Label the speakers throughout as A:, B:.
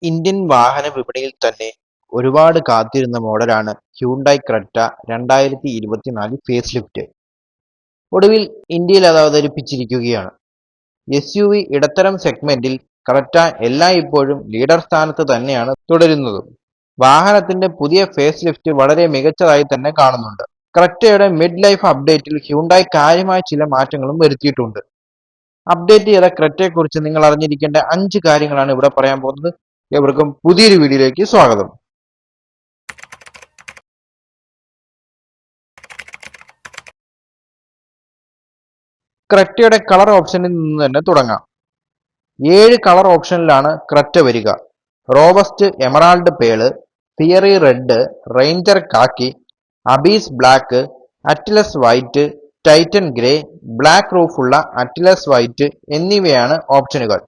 A: Indian വാഹന വിപണിയിൽ തന്നെ ഒരുപാട് കാത്തിരുന്ന മോഡലാണ് ഹ്യൂണ്ടായ് ക്രെറ്റ 2024 ഫേസ് ലിഫ്റ്റ്. ഒടുവിൽ ഇന്ത്യയിൽ അത് അവതരിപ്പിച്ചിരിക്കുകയാണ്. എസ്യുവി ഇടത്തരം സെഗ്മെന്റിൽ ക്രെറ്റ എല്ലായ്പ്പോഴും ലീഡർ സ്ഥാനത്ത് തന്നെയാണ് തുടരുന്നതും. വാഹനത്തിന്റെ പുതിയ ഫേസ് ലിഫ്റ്റ് വളരെ മികച്ചതായി തന്നെ കാണുന്നുണ്ട്. ക്രെറ്റയുടെ മിഡ് ലൈഫ് അപ്ഡേറ്റിൽ ഹ്യൂണ്ടായ് കാര്യമായ ചില മാറ്റങ്ങളും വരുത്തിയിട്ടുണ്ട്. അപ്ഡേറ്റ് ചെയ്ത ക്രെറ്റയെക്കുറിച്ച് നിങ്ങൾ അറിഞ്ഞിരിക്കേണ്ട 5 കാര്യങ്ങളാണ് ഇവിടെ പറയാൻ പോകുന്നത്. ഏവർക്കും പുതിയൊരു വീഡിയോയിലേക്ക് സ്വാഗതം. ക്രെറ്റയുടെ കളർ ഓപ്ഷനിൽ നിന്ന് തന്നെ തുടങ്ങാം. 7 കളർ ഓപ്ഷനിലാണ് ക്രെറ്റ വരിക. Robust emerald pearl, fiery red, ranger khaki, abyss black, atlas white, titan grey, black റൂഫുള്ള അറ്റ്ലസ് വൈറ്റ് എന്നിവയാണ് ഓപ്ഷനുകൾ.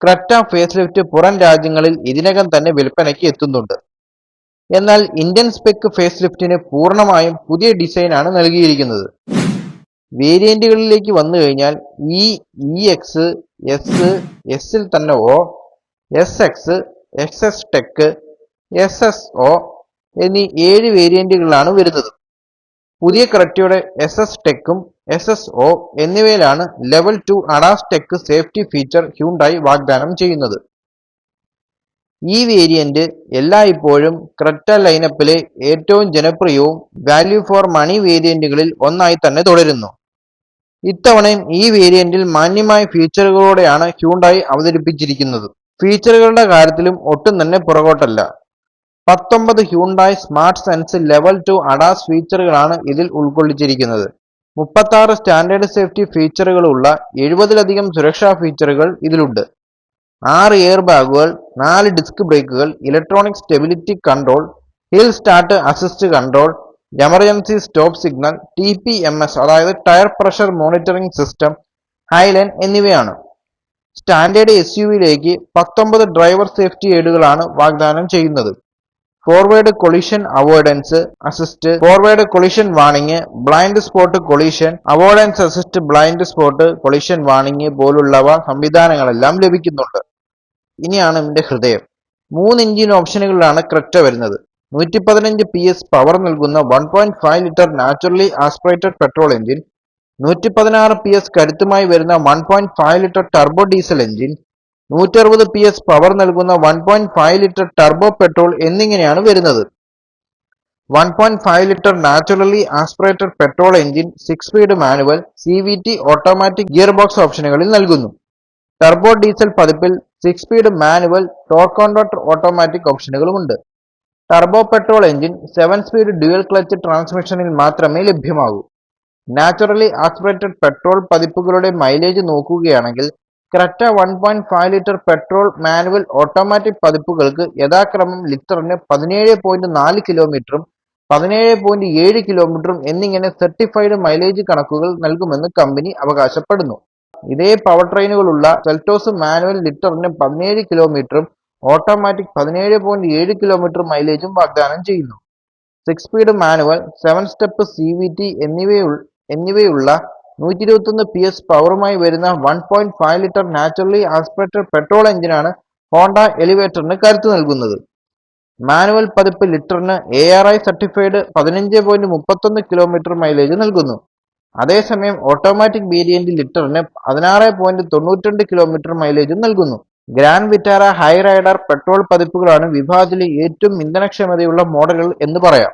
A: ക്രെറ്റ ഫേസ് ലിഫ്റ്റ് പുറം രാജ്യങ്ങളിൽ ഇതിനകം തന്നെ വിൽപ്പനയ്ക്ക് എത്തുന്നുണ്ട്. എന്നാൽ ഇന്ത്യൻ സ്പെക് ഫേസ് ലിഫ്റ്റിന് പൂർണ്ണമായും പുതിയ ഡിസൈനാണ് നൽകിയിരിക്കുന്നത്. വേരിയന്റുകളിലേക്ക് വന്നു കഴിഞ്ഞാൽ എക്സ്, എസ്, എസിൽ തന്നെ O, S X, X S tech, S S O എന്നീ 7 വേരിയന്റുകളാണ് വരുന്നത്. പുതിയ ക്രെറ്റയുടെ എസ് എസ് ടെക്കും എസ് എസ് ഒ എന്നിവയിലാണ് level 2 ADAS tech safety feature Hyundai വാഗ്ദാനം ചെയ്യുന്നത്. ഈ വേരിയന്റ് എല്ലായ്പ്പോഴും ക്രെറ്റ ലൈനപ്പിലെ ഏറ്റവും ജനപ്രിയവും വാല്യൂ ഫോർ മണി വേരിയന്റുകളിൽ ഒന്നായി തന്നെ തുടരുന്നു. ഇത്തവണയും ഈ വേരിയന്റിൽ മാന്യമായ ഫീച്ചറുകളോടെയാണ് ഹ്യൂണ്ടായ് അവതരിപ്പിച്ചിരിക്കുന്നത്. ഫീച്ചറുകളുടെ കാര്യത്തിലും ഒട്ടും തന്നെ പുറകോട്ടല്ല. 19 Hyundai smart sense level 2 ADAS ഫീച്ചറുകളാണ് ഇതിൽ ഉൾക്കൊള്ളിച്ചിരിക്കുന്നത്. 36 സ്റ്റാൻഡേർഡ് സേഫ്റ്റി ഫീച്ചറുകളുള്ള 70-ലധികം സുരക്ഷാ ഫീച്ചറുകൾ ഇതിലുണ്ട്. 6 എയർ ബാഗുകൾ, 4 ഡിസ്ക് ബ്രേക്കുകൾ, electronic stability control, hill start assist control, emergency stop signal, TPMS അതായത് tyre pressure monitoring system, highline എന്നിവയാണ്. സ്റ്റാൻഡേർഡ് എസ്യുവിയിലേക്ക് 19 ഡ്രൈവർ സേഫ്റ്റി എയ്ഡുകളാണ് വാഗ്ദാനം ചെയ്യുന്നത്. Forward collision avoidance assist, forward collision warning, blind spot collision avoidance assist, blind spot collision warning പോലുള്ളവ സംവിധാനങ്ങളെല്ലാം ലഭിക്കുന്നുണ്ട്. ഇനിയാണ് ഇതിന്റെ ഹൃദയം. 3 എഞ്ചിൻ ഓപ്ഷനുകളിലാണ് ക്രെറ്റ വരുന്നത്. 115 PS പവർ നൽകുന്ന 1.5 litre naturally aspirated petrol engine, 116 PS കരുത്തുമായി വരുന്ന 1.5 litre turbo diesel engine, 160 PS power നൽകുന്ന 1.5 ലിറ്റർ ടർബോ പെട്രോൾ എന്നിങ്ങനെയാണ് വരുന്നത്. 1.5 litre naturally aspirated petrol engine 6 speed manual, CVT automatic gear box ഓപ്ഷനുകളിൽ നൽകുന്നു. ടർബോ ഡീസൽ പതിപ്പിൽ 6 speed manual, torque converter automatic ഓപ്ഷനുകളുമുണ്ട്. Turbo petrol engine 7 speed dual clutch ട്രാൻസ്മിഷനിൽ മാത്രമേ ലഭ്യമാകൂ. നാച്ചുറലി ആസ്പിറേറ്റഡ് പെട്രോൾ പതിപ്പുകളുടെ മൈലേജ് നോക്കുകയാണെങ്കിൽ Creta 1.5 litre petrol manual automatic പതിപ്പുകൾക്ക് യഥാക്രമം ലിറ്ററിന് 17.4 കിലോമീറ്ററും 17.7 കിലോമീറ്ററും എന്നിങ്ങനെ സർട്ടിഫൈഡ് മൈലേജ് കണക്കുകൾ നൽകുമെന്ന് കമ്പനി അവകാശപ്പെടുന്നു. ഇതേ പവർ ട്രെയിനുകളുള്ള സെൽറ്റോസ് മാനുവൽ ലിറ്ററിന് 17 കിലോമീറ്ററും ഓട്ടോമാറ്റിക് 17.7 കിലോമീറ്റർ മൈലേജും വാഗ്ദാനം ചെയ്യുന്നു. 6 സ്പീഡ് മാനുവൽ, 7 സ്റ്റെപ്പ് CVT എന്നിവയുള്ള 121 PS പവറുമായി വരുന്ന 1.5 ലിറ്റർ നാച്ചുറലി ആസ്പിറേറ്റഡ് പെട്രോൾ എഞ്ചിനാണ് ഹോണ്ട എലിവേറ്ററിന് കരുത്ത് നൽകുന്നത്. മാനുവൽ പതിപ്പ് ലിറ്ററിന് ARI സർട്ടിഫൈഡ് 15.31 കിലോമീറ്റർ മൈലേജ് നൽകുന്നു. അതേസമയം ഓട്ടോമാറ്റിക് വേരിയന്റ് ലിറ്ററിന് 16.92 കിലോമീറ്റർ മൈലേജും നൽകുന്നു. Grand Vitara Hyryder petrol പതിപ്പുകളാണ് വിഭാഗത്തിലെ ഏറ്റവും ഇന്ധനക്ഷമതയുള്ള മോഡലുകൾ എന്ന് പറയാം.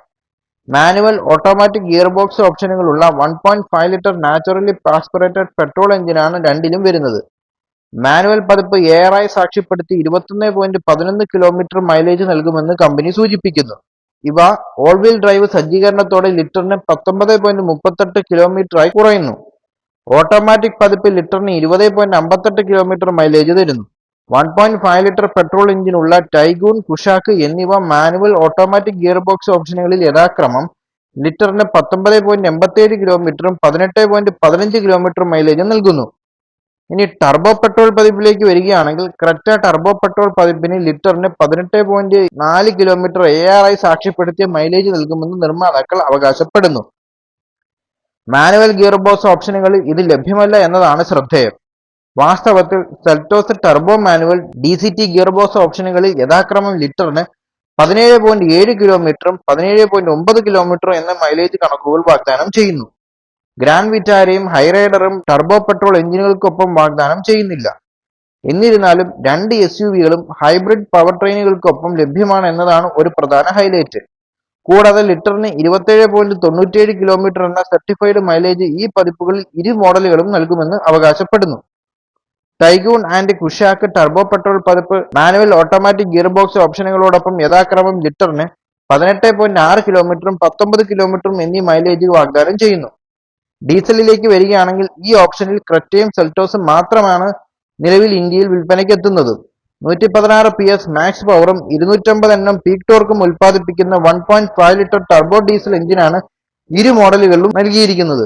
A: മാനുവൽ ഓട്ടോമാറ്റിക് ഗിയർ ബോക്സ് ഓപ്ഷനുകളുള്ള 1.5 ലിറ്റർ നാച്ചുറലി ആസ്പിറേറ്റഡ് പെട്രോൾ എഞ്ചിനാണ് രണ്ടിലും വരുന്നത്. മാനുവൽ പതിപ്പ് ARI സാക്ഷ്യപ്പെടുത്തി 21.11 കിലോമീറ്റർ മൈലേജ് നൽകുമെന്ന് കമ്പനി സൂചിപ്പിക്കുന്നു. ഇവ ഓൾ വീൽ ഡ്രൈവ് സജ്ജീകരണത്തോടെ ലിറ്ററിന് 19.38 കിലോമീറ്ററായി കുറയുന്നു. ഓട്ടോമാറ്റിക് പതിപ്പ് ലിറ്ററിന് 20.58 കിലോമീറ്റർ മൈലേജ് തരുന്നു. 1.5 ലിറ്റർ പെട്രോൾ എഞ്ചിനുള്ള ടൈഗൂൺ, കുഷാക്ക് എന്നിവ മാനുവൽ ഓട്ടോമാറ്റിക് ഗിയർ ബോക്സ് ഓപ്ഷനുകളിൽ യഥാക്രമം ലിറ്ററിന് 19.87 കിലോമീറ്ററും 18.15 കിലോമീറ്റർ മൈലേജും നൽകുന്നു. ഇനി ടർബോ പെട്രോൾ പതിപ്പിലേക്ക് വരികയാണെങ്കിൽ ക്രെറ്റ ടർബോ പെട്രോൾ പതിപ്പിന് ലിറ്ററിന് 18.4 കിലോമീറ്റർ ARI സാക്ഷ്യപ്പെടുത്തിയ മൈലേജ് നൽകുമെന്ന് നിർമ്മാതാക്കൾ അവകാശപ്പെടുന്നു. മാനുവൽ ഗിയർ ബോക്സ് ഓപ്ഷനുകളിൽ ഇത് ലഭ്യമല്ല എന്നതാണ് ശ്രദ്ധേയം. വാസ്തവത്തിൽ Seltos turbo manual DCT gear box ഓപ്ഷനുകളിൽ യഥാക്രമം ലിറ്ററിന് 17.7 കിലോമീറ്ററും 17.9 കിലോമീറ്ററും എന്ന മൈലേജ് കണക്കുകൾ വാഗ്ദാനം ചെയ്യുന്നു. ഗ്രാൻഡ് വിറ്റാരയും ഹൈറൈഡറും ടർബോ പെട്രോൾ എഞ്ചിനുകൾക്കൊപ്പം വാഗ്ദാനം ചെയ്യുന്നില്ല. എന്നിരുന്നാലും രണ്ട് SUVകളും ഹൈബ്രിഡ് പവർ ട്രെയിനുകൾക്കൊപ്പം ലഭ്യമാണ് എന്നതാണ് ഒരു പ്രധാന ഹൈലൈറ്റ്. കൂടാതെ ലിറ്ററിന് 27.97 കിലോമീറ്റർ എന്ന സർട്ടിഫൈഡ് മൈലേജ് ഈ പതിപ്പുകളിൽ ഇരു മോഡലുകളും നൽകുമെന്ന് അവകാശപ്പെടുന്നു. Tiguan and Kushaq turbo petrol പതിപ്പ് മാനുവൽ ഓട്ടോമാറ്റിക് ഗിയർ ബോക്സ് ഓപ്ഷനുകളോടൊപ്പം യഥാക്രമം ലിറ്ററിന് 18.6 കിലോമീറ്ററും 19 കിലോമീറ്ററും എന്നീ മൈലേജ് വാഗ്ദാനം ചെയ്യുന്നു. ഡീസലിലേക്ക് വരികയാണെങ്കിൽ ഈ ഓപ്ഷനിൽ ക്രെറ്റയും സെൽറ്റോസും മാത്രമാണ് നിലവിൽ ഇന്ത്യയിൽ വിൽപ്പനയ്ക്കെത്തുന്നത്. 116 PS മാക്സ് പവറും 250 Nm പീക്ക് ടോർക്കും ഉൽപ്പാദിപ്പിക്കുന്ന 1.5 ലിറ്റർ ടർബോ ഡീസൽ എഞ്ചിനാണ് ഇരു മോഡലുകളിലും നൽകിയിരിക്കുന്നത്.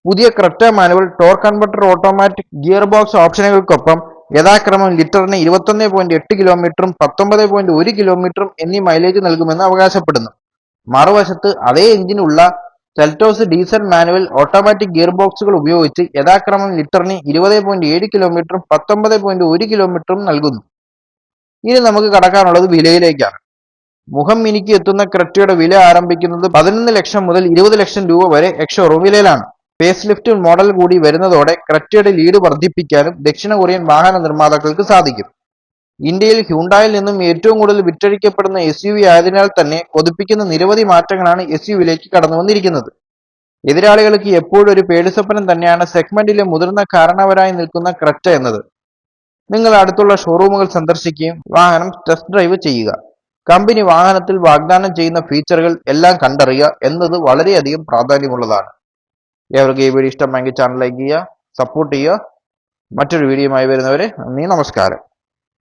A: പുതിയ Creta manual torque converter automatic gear box ഓപ്ഷനുകൾക്കൊപ്പം യഥാക്രമം ലിറ്ററിന് 21.8 കിലോമീറ്ററും 19.1 കിലോമീറ്ററും എന്നീ മൈലേജ് നൽകുമെന്ന് അവകാശപ്പെടുന്നു. മറുവശത്ത് അതേ എഞ്ചിൻ ഉള്ള Seltos diesel manual automatic gear ബോക്സുകൾ ഉപയോഗിച്ച് യഥാക്രമം ലിറ്ററിന് 20.7 കിലോമീറ്ററും 19.1 കിലോമീറ്ററും നൽകുന്നു. ഇനി നമുക്ക് കടക്കാനുള്ളത് വിലയിലേക്കാണ്. മുഖം മിനുക്കി എത്തുന്ന ക്രെറ്റയുടെ വില ആരംഭിക്കുന്നത് 11 ലക്ഷം മുതൽ 20 ലക്ഷം രൂപ വരെ എക്സ്-ഷോറൂം വിലയിലാണ്. ഫേസ് ലിഫ്റ്റ് മോഡൽ കൂടി വരുന്നതോടെ ക്രെറ്റയുടെ ലീഡ് വർദ്ധിപ്പിക്കാനും ദക്ഷിണ കൊറിയൻ വാഹന നിർമ്മാതാക്കൾക്ക് സാധിക്കും. ഇന്ത്യയിൽ ഹ്യുണ്ടായിൽ നിന്നും ഏറ്റവും കൂടുതൽ വിറ്റഴിക്കപ്പെടുന്ന SUV ആയതിനാൽ തന്നെ കൊതിപ്പിക്കുന്ന നിരവധി മാറ്റങ്ങളാണ് SUVയിലേക്ക് കടന്നു വന്നിരിക്കുന്നത്. എതിരാളികൾക്ക് എപ്പോഴും ഒരു പേടിസ്വപ്നം തന്നെയാണ് സെഗ്മെന്റിലെ മുതിർന്ന കാരണവരായി നിൽക്കുന്ന ക്രെറ്റ എന്നത്. നിങ്ങൾ അടുത്തുള്ള ഷോറൂമുകൾ സന്ദർശിക്കുകയും വാഹനം ടെസ്റ്റ് ഡ്രൈവ് ചെയ്യുക. കമ്പനി വാഹനത്തിൽ വാഗ്ദാനം ചെയ്യുന്ന ഫീച്ചറുകൾ എല്ലാം കണ്ടറിയുക എന്നത് വളരെയധികം പ്രാധാന്യമുള്ളതാണ്. ഏവർക്കും ഈ വീഡിയോ ഇഷ്ടമെങ്കിൽ ചാനൽ ലൈക്ക് ചെയ്യുക, സപ്പോർട്ട് ചെയ്യുക. മറ്റൊരു വീഡിയോയുമായി വരുന്നവരെ നന്ദി, നമസ്കാരം.